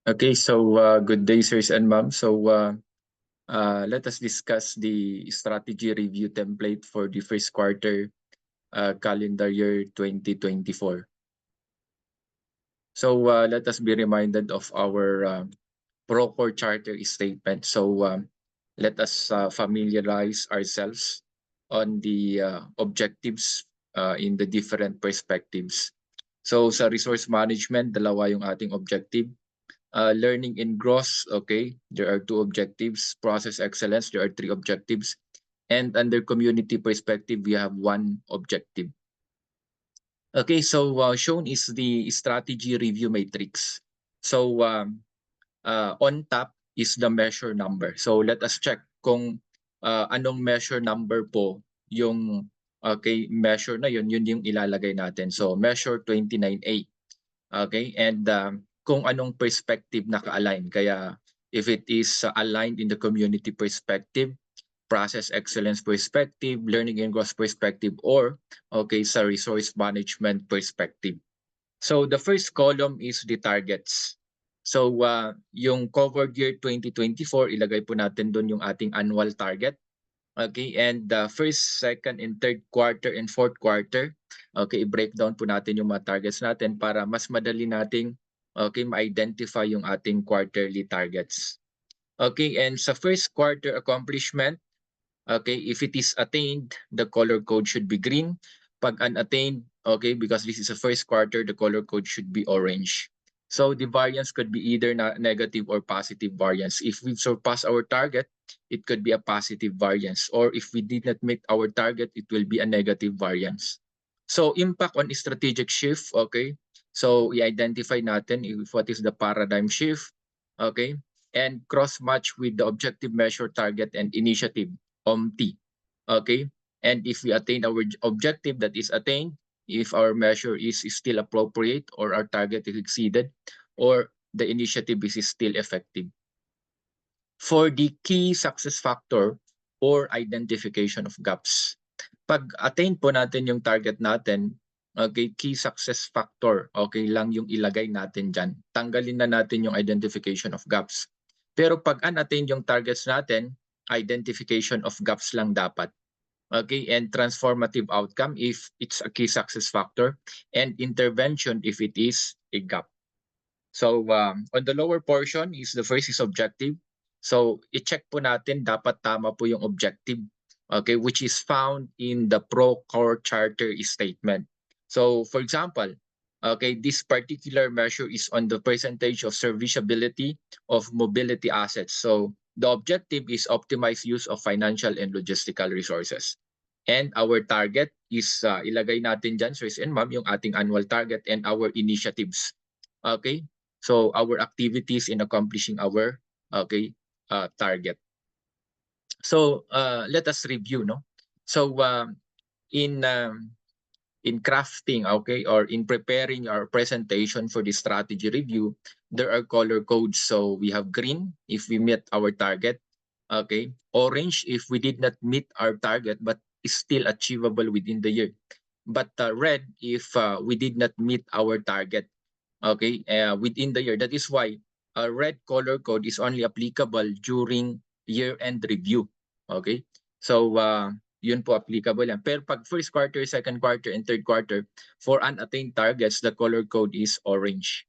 Okay, so good day, sirs and ma'am. So let us discuss the strategy review template for the first quarter calendar year 2024. So let us be reminded of our Procore Charter statement. So let us familiarize ourselves on the objectives in the different perspectives. So sa resource management, dalawa yung ating objective. Learning in gross, okay, there are two objectives. Process excellence, there are three objectives. And under community perspective, we have one objective. Okay, so shown is the strategy review matrix. So on top is the measure number. So let us check kung anong measure number po yung okay, measure na yun yung ilalagay natin. So measure 29A. Okay, and kung anong perspective naka-align. Kaya if it is aligned in the community perspective, process excellence perspective, learning and growth perspective, or okay, sa resource management perspective. So the first column is the targets. So yung covered year 2024, ilagay po natin doon yung ating annual target. Okay, and the first, second, and third quarter and fourth quarter, okay, i-breakdown po natin yung mga targets natin para mas madali nating okay, ma-identify yung ating quarterly targets. Okay, and sa first quarter accomplishment, okay, if it is attained, the color code should be green. Pag unattained, okay, because this is the first quarter, the color code should be orange. So the variance could be either negative or positive variance. If we surpass our target, it could be a positive variance. Or if we did not meet our target, it will be a negative variance. So impact on strategic shift, okay? So i-identify natin if what is the paradigm shift, okay? And cross-match with the objective measure target and initiative, OMT, okay? And if we attain our objective that is attained, if our measure is still appropriate or our target is exceeded or the initiative is still effective. For the key success factor or identification of gaps. Pag attain po natin yung target natin, okay, key success factor, okay lang yung ilagay natin dyan. Tanggalin na natin yung identification of gaps. Pero pag unattained yung targets natin, identification of gaps lang dapat. Okay, and transformative outcome if it's a key success factor, and intervention if it is a gap. So on the lower portion is the first is objective. So i-check po natin dapat tama po yung objective, okay, which is found in the Procore Charter statement. So for example, okay, this particular measure is on the percentage of serviceability of mobility assets. So the objective is optimized use of financial and logistical resources. And our target is ilagay natin dyan, sirs and ma'am, yung ating annual target and our initiatives. Okay? So our activities in accomplishing our okay target. So let us review, no? So in crafting, okay, or in preparing our presentation for the strategy review, there are color codes. So we have green if we met our target, okay, orange if we did not meet our target but is still achievable within the year, but red if we did not meet our target, okay, within the year. That is why a red color code is only applicable during year-end review, okay. So yun po applicable yan. Pero pag first quarter, second quarter, and third quarter, for unattained targets, the color code is orange.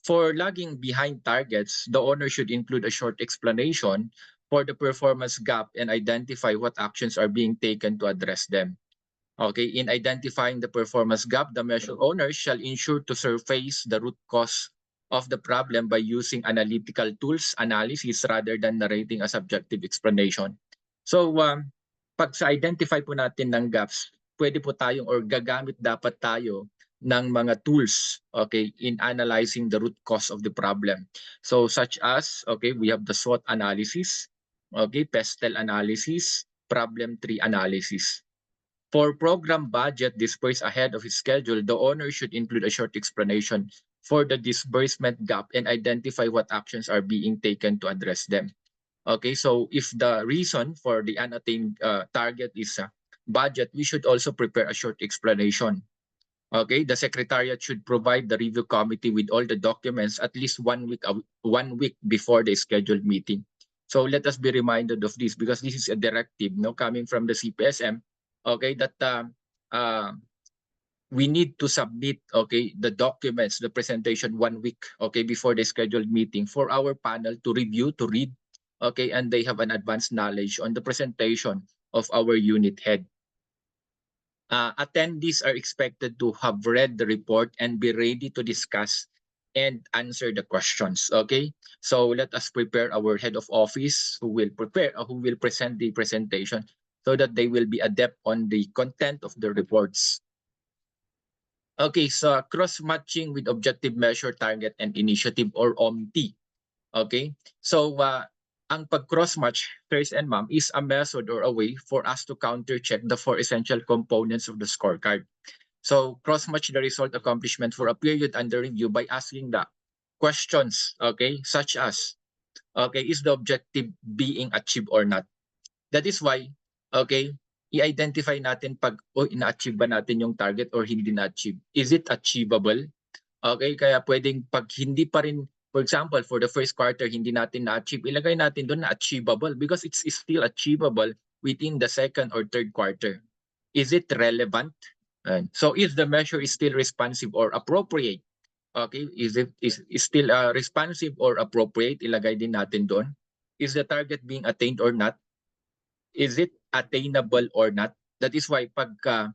For lagging behind targets, the owner should include a short explanation for the performance gap and identify what actions are being taken to address them. Okay, in identifying the performance gap, the measure owner shall ensure to surface the root cause of the problem by using analytical tools, analysis, rather than narrating a subjective explanation. So, pag sa identify po natin ng gaps, pwede po tayong or gagamit dapat tayo ng mga tools, okay, in analyzing the root cause of the problem. So such as, okay, we have the SWOT analysis, okay, PESTEL analysis, problem tree analysis. For program budget dispersed ahead of its schedule, the owner should include a short explanation for the disbursement gap and identify what actions are being taken to address them. Okay, so if the reason for the unattained target is budget, we should also prepare a short explanation. Okay, the secretariat should provide the review committee with all the documents at least 1 week before the scheduled meeting. So let us be reminded of this because this is a directive, no, coming from the CPSM. Okay, that we need to submit, okay, the documents, the presentation 1 week, okay, before the scheduled meeting for our panel to review, to read, okay, and they have an advanced knowledge on the presentation of our unit head. Attendees are expected to have read the report and be ready to discuss and answer the questions. Okay, so let us prepare our head of office who will present the presentation so that they will be adept on the content of the reports. Okay, so cross-matching with objective measure, target, and initiative, or OMT. Okay, so ang pag-cross-match, sirs and ma'am, is a method or a way for us to counter-check the 4 essential components of the scorecard. So cross-match the result accomplishment for a period under review by asking the questions, okay, such as, okay, is the objective being achieved or not? That is why, okay, i-identify natin pag ina-achieve ba natin yung target or hindi na-achieve. Is it achievable? Okay, kaya pwedeng pag hindi pa rin, for example, for the first quarter, hindi natin na-achieve, ilagay natin doon na achievable because it's still achievable within the second or third quarter. Is it relevant? So if the measure is still responsive or appropriate, okay, is still responsive or appropriate, ilagay din natin doon. Is the target being attained or not? Is it attainable or not? That is why pagka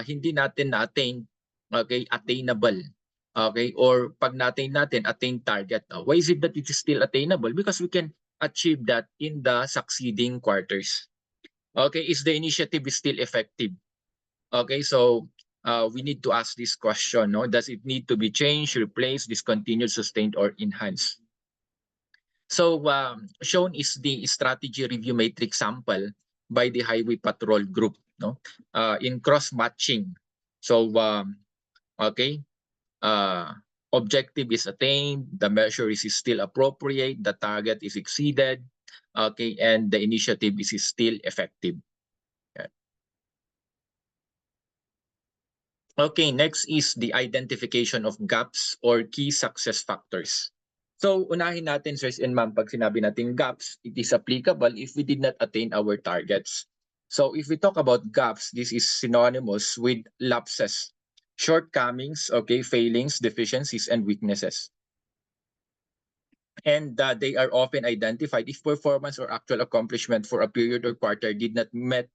hindi natin na-attain, okay, attainable, okay, or pag na-attain natin, attain target. Why is it that it is still attainable? Because we can achieve that in the succeeding quarters. Okay, is the initiative still effective? Okay, so we need to ask this question, no? Does it need to be changed, replaced, discontinued, sustained, or enhanced? So shown is the strategy review matrix sample by the Highway Patrol Group, no? In cross-matching. So okay, objective is attained, the measure is still appropriate, the target is exceeded, okay, and the initiative is still effective. Okay, next is the identification of gaps or key success factors. So unahin natin, sirs and ma'am, pag sinabi natin gaps, it is applicable if we did not attain our targets. So if we talk about gaps, this is synonymous with lapses, shortcomings, okay, failings, deficiencies, and weaknesses. And they are often identified if performance or actual accomplishment for a period or quarter did not met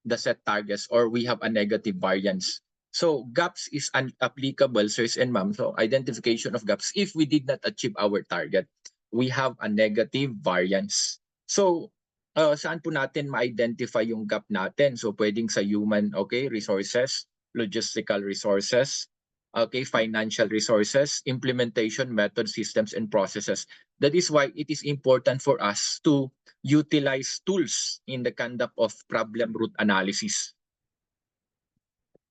the set targets or we have a negative variance. So gaps is unapplicable, sirs and ma'am. So identification of gaps if we did not achieve our target, we have a negative variance. So saan po natin ma-identify yung gap natin? So pwedeng sa human, okay, resources, logistical resources, okay, financial resources, implementation method, systems, and processes. That is why it is important for us to utilize tools in the conduct of problem root analysis.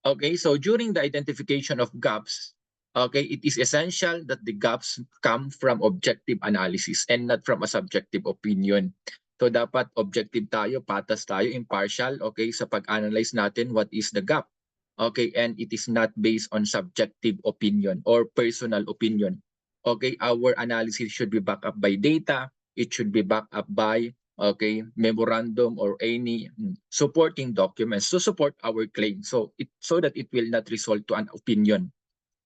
Okay, so during the identification of gaps, okay, it is essential that the gaps come from objective analysis and not from a subjective opinion. So dapat objective tayo, patas tayo, impartial, okay, sa pag-analyze natin what is the gap. Okay, and it is not based on subjective opinion or personal opinion. Okay, our analysis should be backed up by data, it should be backed up by, okay, memorandum or any supporting documents to support our claim, so that it will not result to an opinion.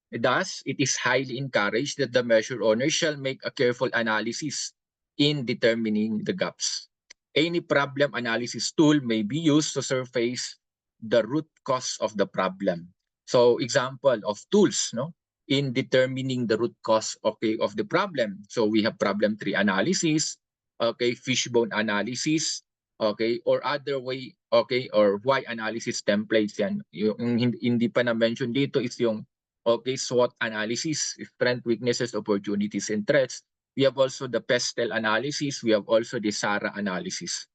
Thus, it is highly encouraged that the measure owner shall make a careful analysis in determining the gaps. Any problem analysis tool may be used to surface the root cause of the problem. So example of tools, no, in determining the root cause, okay, of the problem. So we have problem tree analysis, okay, fishbone analysis, okay, or other way, okay, or why analysis templates yan. Yung hindi pa na-mention dito is yung, okay, SWOT analysis, strength, weaknesses, opportunities, and threats. We have also the PESTEL analysis. We have also the SARA analysis.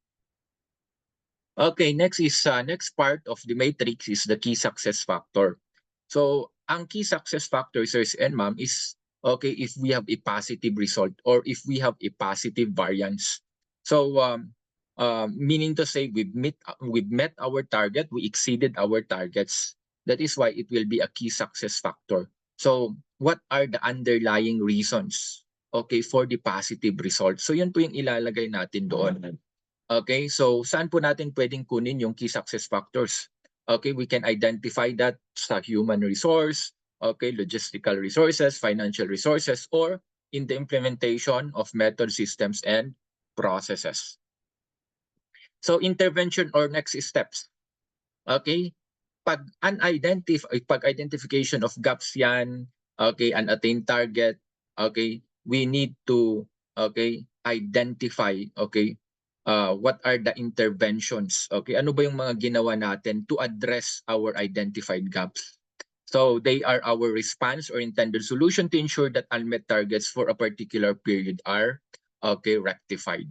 Okay, next part of the matrix is the key success factor. So ang key success factor, sirs and ma'am, is, okay, if we have a positive result or if we have a positive variance. So meaning to say we've met our target, we exceeded our targets. That is why it will be a key success factor. So what are the underlying reasons, okay, for the positive results? So yun po yung ilalagay natin doon. Okay, so saan po natin pwedeng kunin yung key success factors? Okay, we can identify that sa human resource, okay, logistical resources, financial resources, or in the implementation of method systems and processes. So intervention or next steps. Okay? Pag-identification of gaps yan, okay, unattained target, okay, we need to, okay, identify, okay, what are the interventions, okay, ano ba yung mga ginawa natin to address our identified gaps. So they are our response or intended solution to ensure that unmet targets for a particular period are, okay, rectified.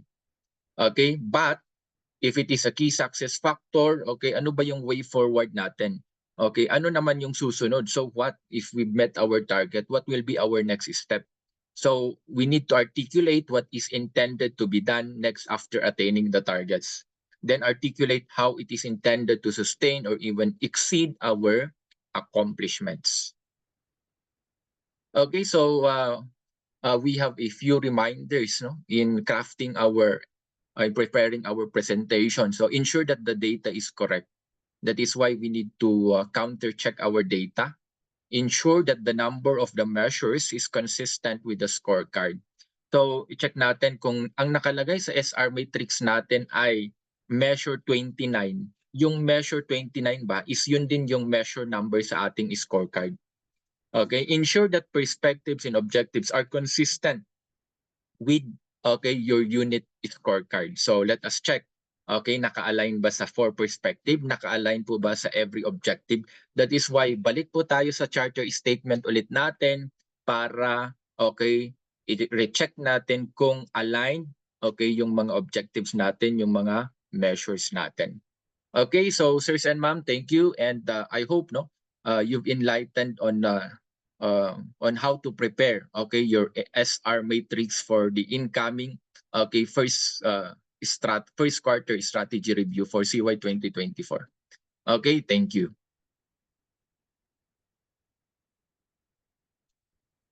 Okay, but if it is a key success factor, okay, ano ba yung way forward natin? Okay, ano naman yung susunod? So what if we met our target? What will be our next step? So we need to articulate what is intended to be done next after attaining the targets. Then articulate how it is intended to sustain or even exceed our accomplishments. Okay, so we have a few reminders, no, in crafting our preparing our presentation. So ensure that the data is correct. That is why we need to counter check our data. Ensure that the number of the measures is consistent with the scorecard. So i-check natin kung ang nakalagay sa SR matrix natin ay measure 29. Yung measure 29 ba is yun din yung measure number sa ating scorecard. Okay, ensure that perspectives and objectives are consistent with, okay, your unit scorecard. So let us check. Okay, naka-align ba sa 4 perspective? Naka-align po ba sa every objective? That is why balik po tayo sa charter statement ulit natin para, okay, i-recheck natin kung aligned, okay, yung mga objectives natin, yung mga measures natin. Okay, so sirs and ma'am, thank you, and I hope, no, you've enlightened on how to prepare, okay, your SR matrix for the incoming, okay, first quarter strategy review for CY 2024. Okay, thank you.